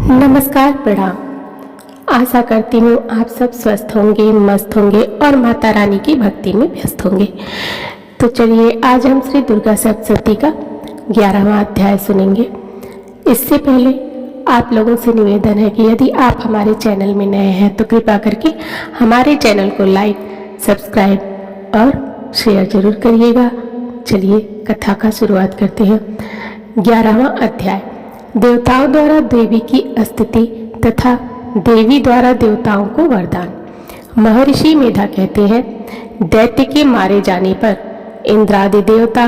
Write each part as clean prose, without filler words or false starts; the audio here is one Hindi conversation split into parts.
नमस्कार, प्रणाम। आशा करती हूँ आप सब स्वस्थ होंगे, मस्त होंगे और माता रानी की भक्ति में व्यस्त होंगे। तो चलिए आज हम श्री दुर्गा सप्तशती का 11वां अध्याय सुनेंगे। इससे पहले आप लोगों से निवेदन है कि यदि आप हमारे चैनल में नए हैं तो कृपा करके हमारे चैनल को लाइक, सब्सक्राइब और शेयर जरूर करिएगा। चलिए कथा का शुरुआत करते हैं। 11वां अध्याय, देवताओं द्वारा देवी की स्तुति तथा देवी द्वारा देवताओं को वरदान। महर्षि मेधा कहते हैं, दैत्य के मारे जाने पर इंद्रादि देवता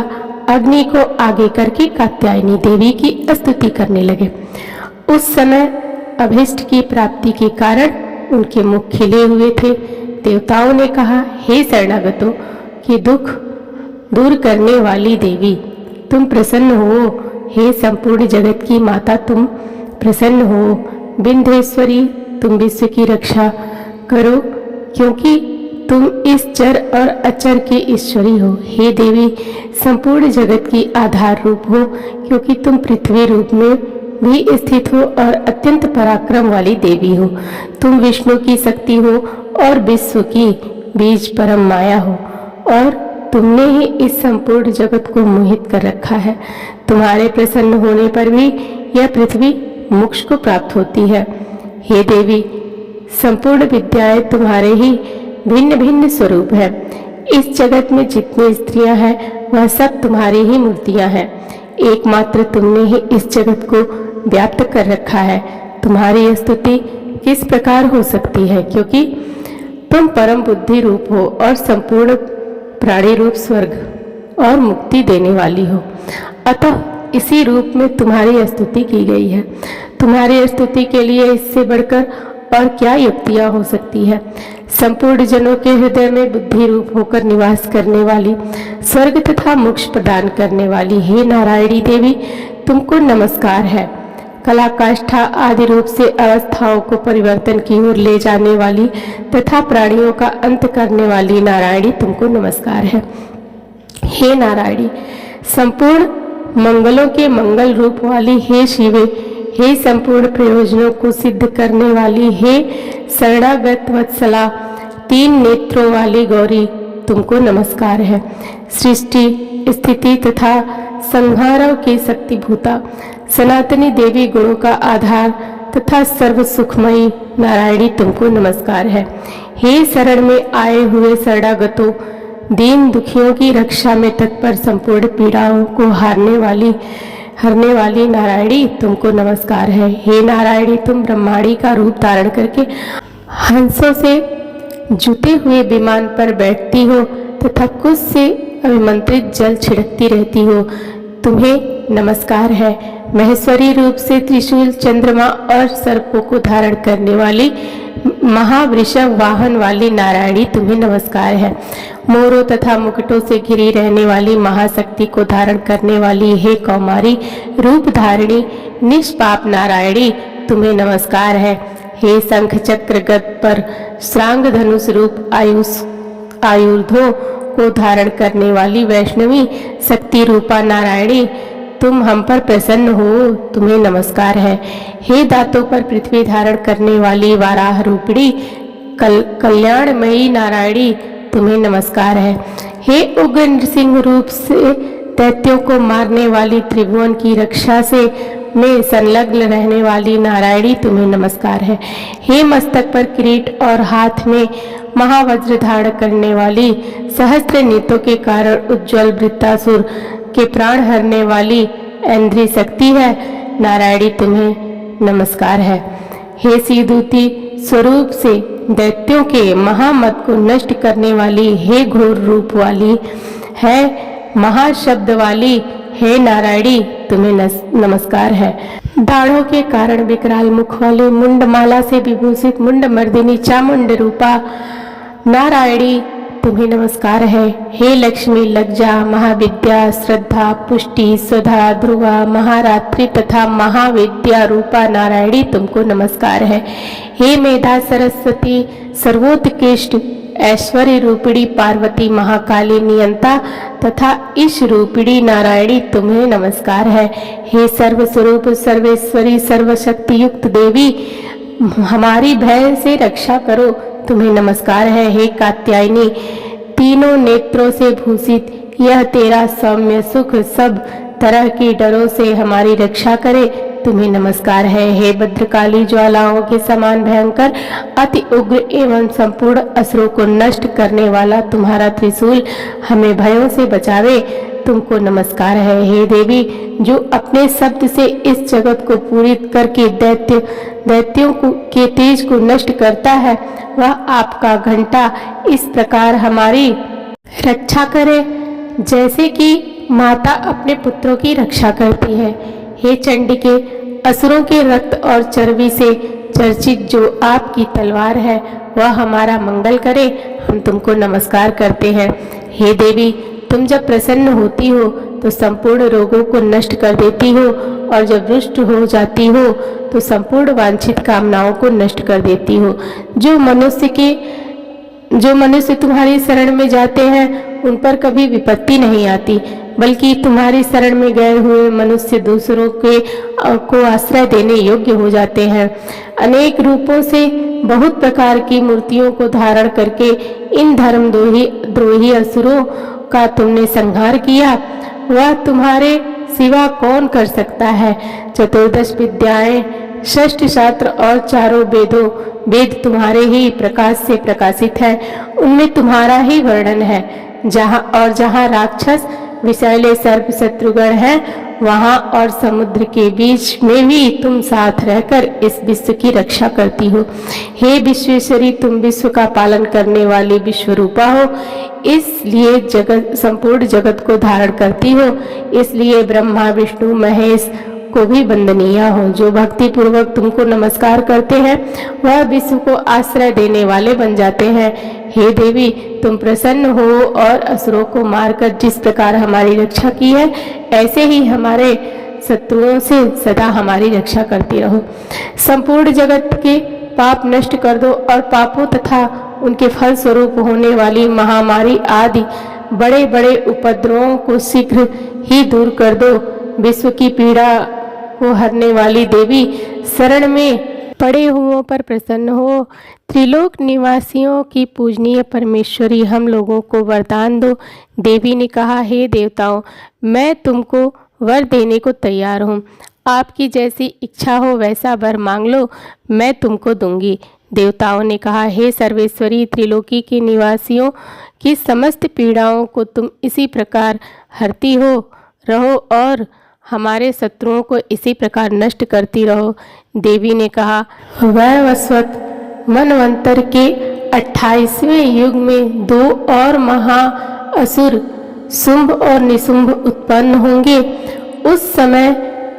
अग्नि को आगे करके कात्यायनी देवी की स्तुति करने लगे। उस समय अभीष्ट की प्राप्ति के कारण उनके मुख खिले हुए थे। देवताओं ने कहा, हे शरणागतों की दुख दूर करने वाली देवी, तुम प्रसन्न हो। हे संपूर्ण जगत की माता, तुम प्रसन्न हो। विंध्येश्वरी, तुम विश्व की रक्षा करो, क्योंकि तुम इस चर और अचर के ईश्वरी हो। हे देवी, संपूर्ण जगत की आधार रूप हो, क्योंकि तुम पृथ्वी रूप में भी स्थित हो और अत्यंत पराक्रम वाली देवी हो। तुम विष्णु की शक्ति हो और विश्व की बीज परम माया हो, और तुमने ही इस संपूर्ण जगत को मोहित कर रखा है। तुम्हारे प्रसन्न होने पर भी यह पृथ्वी मोक्ष को प्राप्त होती है। हे देवी, संपूर्ण विद्याएं तुम्हारे ही भिन्न भिन्न स्वरूप है। इस जगत में जितनी स्त्रियां हैं वह सब तुम्हारी ही मूर्तियां हैं। एकमात्र तुमने ही इस जगत को व्याप्त कर रखा है। तुम्हारी स्तुति किस प्रकार हो सकती है, क्योंकि तुम परम बुद्धि रूप हो और संपूर्ण प्राणी रूप स्वर्ग और मुक्ति देने वाली हो। अतः इसी रूप में तुम्हारी स्तुति की गई है। तुम्हारी स्तुति के लिए इससे बढ़कर और क्या युक्तियां हो सकती है। संपूर्ण जनों के हृदय में बुद्धि रूप होकर निवास करने वाली, स्वर्ग तथा मोक्ष प्रदान करने वाली, हे नारायणी देवी, तुमको नमस्कार है। कलाकाष्ठा आदि रूप से अवस्थाओं को परिवर्तन की ओर ले जाने वाली तथा प्राणियों का अंत करने वाली नारायणी, तुमको नमस्कार है। हे नारायणी, संपूर्ण मंगलों के मंगल रूप वाली, हे शिवे, हे संपूर्ण प्रयोजनों को सिद्ध करने वाली, हे शरणागत वत्सला, तीन नेत्रों वाली गौरी, तुमको नमस्कार है। सृष्टि, स्थिति तथा संहारों की शक्तिभूता सनातनी देवी, गुणों का आधार तथा सर्व सुखमयी नारायणी, तुमको नमस्कार है। हे शरण में आए हुए शरणागतों, दीन दुखियों की रक्षा में तत्पर, संपूर्ण पीड़ाओं को हरने वाली नारायणी, तुमको नमस्कार है। हे नारायणी, तुम ब्रह्मांडी का रूप धारण करके हंसों से जुटे हुए विमान पर बैठती हो तथा कुछ से अभिमंत्रित जल छिड़कती रहती हो, तुम्हें नमस्कार है। महेश्वरी रूप से त्रिशूल, चंद्रमा और सर्पों को धारण करने वाली, महावृषभ वाहन वाली नारायणी, तुम्हें नमस्कार है। मोरों तथा मुकुटों से घिरी रहने वाली, महाशक्ति को धारण करने वाली, हे कौमारी रूप धारिणी निष्पाप नारायणी, तुम्हें नमस्कार है। हे शंख चक्र गद पर श्रांग धनुष रूप आयुधों को धारण करने वाली, वैष्णवी शक्ति रूपा नारायणी, तुम हम पर प्रसन्न हो, तुम्हें नमस्कार है। हे दांतों पर पृथ्वी धारण करने वाली, वाराह रूपिणी कल्याणमयी नारायणी, तुम्हें नमस्कार है। हे उग्र नृसिंह रूप से दैत्यों को मारने वाली, त्रिभुवन की रक्षा में संलग्न रहने वाली नारायणी, तुम्हें नमस्कार है। हे मस्तक पर किरीट और हाथ में महावज्र धारण करने वाली, सहस्त्र नेत्रों के कारण उज्ज्वल वृत्तासुर के प्राण हरने वाली ऐन्द्री शक्ति है नारायणी, तुम्हें नमस्कार है। हे सीदूती स्वरूप से दैत्यों के महामत को नष्ट करने वाली, हे घोर रूप वाली, है महाशब्द वाली, हे नारायणी, तुम्हें नमस्कार है। दाढ़ों के कारण विकराल मुख वाले, मुंडमाला से विभूषित मुंडमर्दिनी चामुंड रूपा नारायणी, तुम्हें नमस्कार है। हे लक्ष्मी, लज्जा, महाविद्या, श्रद्धा, पुष्टि, स्वधा, ध्रुवा, महारात्रि तथा महाविद्या रूपा नारायणी, तुमको नमस्कार है। हे मेधा सरस्वती, सर्वोत्कृष्ट ऐश्वर्य रूपिणी पार्वती महाकाली नियंता तथा ईश रूपिणी नारायणी तुम्हें नमस्कार है। हे सर्वस्वरूप सर्वेश्वरी सर्वशक्ति युक्त देवी, हमारी भय से रक्षा करो, तुम्हें नमस्कार है। हे कात्यायनी, तीनों नेत्रों से भूषित यह तेरा सौम्य सुख सब तरह की डरों से हमारी रक्षा करे, तुम्हें नमस्कार है। हे भद्रकाली, ज्वालाओं के समान भयंकर अति उग्र एवं संपूर्ण असुरों को नष्ट करने वाला तुम्हारा त्रिशूल हमें भयों से बचावे, तुमको नमस्कार है। हे देवी, जो अपने शब्द से इस जगत को पूरित करके दैत्यों के तेज को नष्ट करता है, वह आपका घंटा इस प्रकार हमारी रक्षा करे जैसे कि माता अपने पुत्रों की रक्षा करती है। हे चंडिके, असुरों के रक्त और चर्बी से चर्चित जो आपकी तलवार है वह हमारा मंगल करे, हम तुमको नमस्कार करते हैं। हे देवी, तुम जब प्रसन्न होती हो तो संपूर्ण रोगों को नष्ट कर देती हो, और जब रुष्ट हो जाती हो तो संपूर्ण वांछित कामनाओं को नष्ट कर देती हो। जो मनुष्य तुम्हारी शरण में जाते हैं उन पर कभी विपत्ति नहीं आती, बल्कि तुम्हारी शरण में गए हुए मनुष्य दूसरों को आश्रय देने योग्य हो जाते हैं। अनेक रूपों से बहुत प्रकार की मूर्तियों को धारण करके इन धर्मद्रोही असुरों का तुमने संहार किया, वह तुम्हारे सिवा कौन कर सकता है। चतुर्दश विद्याएं, षष्ठ शास्त्र और चारों वेद तुम्हारे ही प्रकाश से प्रकाशित है, उनमें तुम्हारा ही वर्णन है। जहाँ राक्षस विषैले सर्प शत्रुगण हैं, वहाँ और समुद्र के बीच में भी तुम साथ रहकर इस विश्व की रक्षा करती हो। हे विश्वेश्वरी, तुम विश्व का पालन करने वाली विश्वरूपा हो, इसलिए संपूर्ण जगत को धारण करती हो, इसलिए ब्रह्मा विष्णु महेश को भी वंदनीय हो। जो भक्ति पूर्वक तुमको नमस्कार करते हैं वह विश्व को आश्रय देने वाले बन जाते हैं। हे देवी, तुम प्रसन्न हो और असुरों को मारकर जिस प्रकार हमारी रक्षा की है, ऐसे ही हमारे शत्रुओं से सदा हमारी रक्षा करती रहो। संपूर्ण जगत के पाप नष्ट कर दो और पापों तथा उनके फल स्वरूप होने वाली महामारी आदि बड़े बड़े उपद्रवों को शीघ्र ही दूर कर दो। विश्व की पीड़ा को हरने वाली देवी, शरण में पड़े हुओं पर प्रसन्न हो। त्रिलोक निवासियों की पूजनीय परमेश्वरी, हम लोगों को वरदान दो। देवी ने कहा, हे देवताओं, मैं तुमको वर देने को तैयार हूँ। आपकी जैसी इच्छा हो वैसा वर मांग लो, मैं तुमको दूंगी। देवताओं ने कहा, हे सर्वेश्वरी, त्रिलोकी के निवासियों की समस्त पीड़ाओं को तुम इसी प्रकार हरती रहो और हमारे शत्रुओं को इसी प्रकार नष्ट करती रहो। देवी ने कहा, वैवस्वत मनवंतर के 28वें युग में 2 और महा असुर शुंभ और निशुंभ उत्पन्न होंगे। उस समय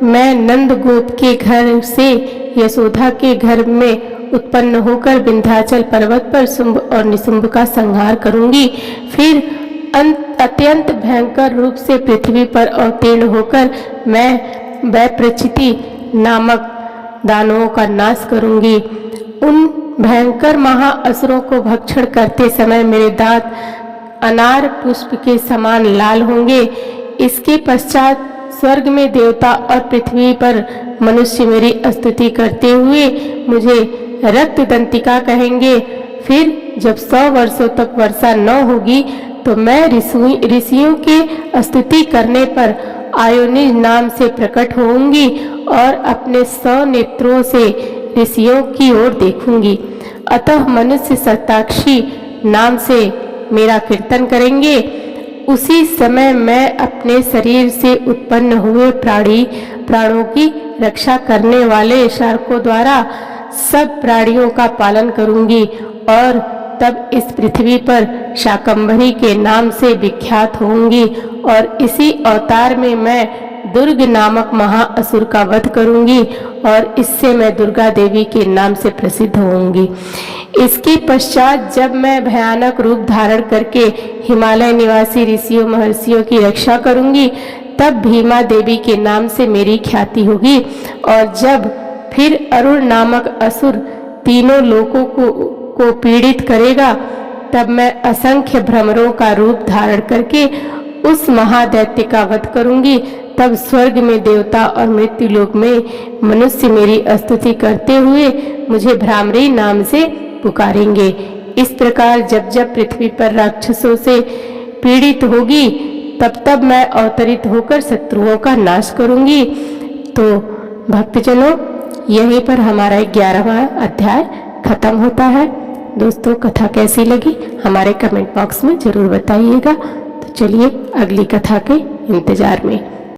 मैं नंद गोप के घर से यशोदा के घर में उत्पन्न होकर विंध्याचल पर्वत पर शुंभ और निशुंभ का संहार करूंगी। फिर अत्यंत भयंकर रूप से पृथ्वी पर अवतीर्ण होकर मैं वैप्रचिति नामक दानवों का नाश करूंगी। उन भयंकर महाअसुरों को भक्षण करते समय मेरे दांत अनार पुष्प के समान लाल होंगे। इसके पश्चात स्वर्ग में देवता और पृथ्वी पर मनुष्य मेरी स्तुति करते हुए मुझे रक्त दंतिका कहेंगे। फिर जब 100 वर्षों तक वर्षा न होगी तो मैं ऋषियों के स्तुति करने पर आयोनिज नाम से प्रकट होऊंगी और अपने 100 नेत्रों से ऋषियों की ओर देखूंगी। अतः मनुष्य सताक्षी नाम से मेरा कीर्तन करेंगे। उसी समय मैं अपने शरीर से उत्पन्न हुए प्राणों की रक्षा करने वाले शार्कों द्वारा सब प्राणियों का पालन करूंगी और तब इस पृथ्वी पर शाकंभरी के नाम से विख्यात होंगी और इसी अवतार में मैं दुर्ग नामक महाअसुर का वध करूंगी और इससे मैं दुर्गा देवी के नाम से प्रसिद्ध होंगी। इसके पश्चात जब मैं भयानक रूप धारण करके हिमालय निवासी ऋषियों महर्षियों की रक्षा करूंगी, तब भीमा देवी के नाम से मेरी ख्याति होगी। और जब फिर अरुण नामक असुर तीनों लोकों को पीड़ित करेगा, तब मैं असंख्य भ्रमरों का रूप धारण करके उस महादैत्य का वध करूंगी। तब स्वर्ग में देवता और मृत्यु लोक में मनुष्य मेरी स्तुति करते हुए मुझे भ्रामरी नाम से पुकारेंगे। इस प्रकार जब जब पृथ्वी पर राक्षसों से पीड़ित होगी तब तब मैं अवतरित होकर शत्रुओं का नाश करूंगी। तो भक्तजनों, यहीं पर हमारा 11वां अध्याय खत्म होता है। दोस्तों, कथा कैसी लगी हमारे कमेंट बॉक्स में जरूर बताइएगा। तो चलिए अगली कथा के इंतजार में।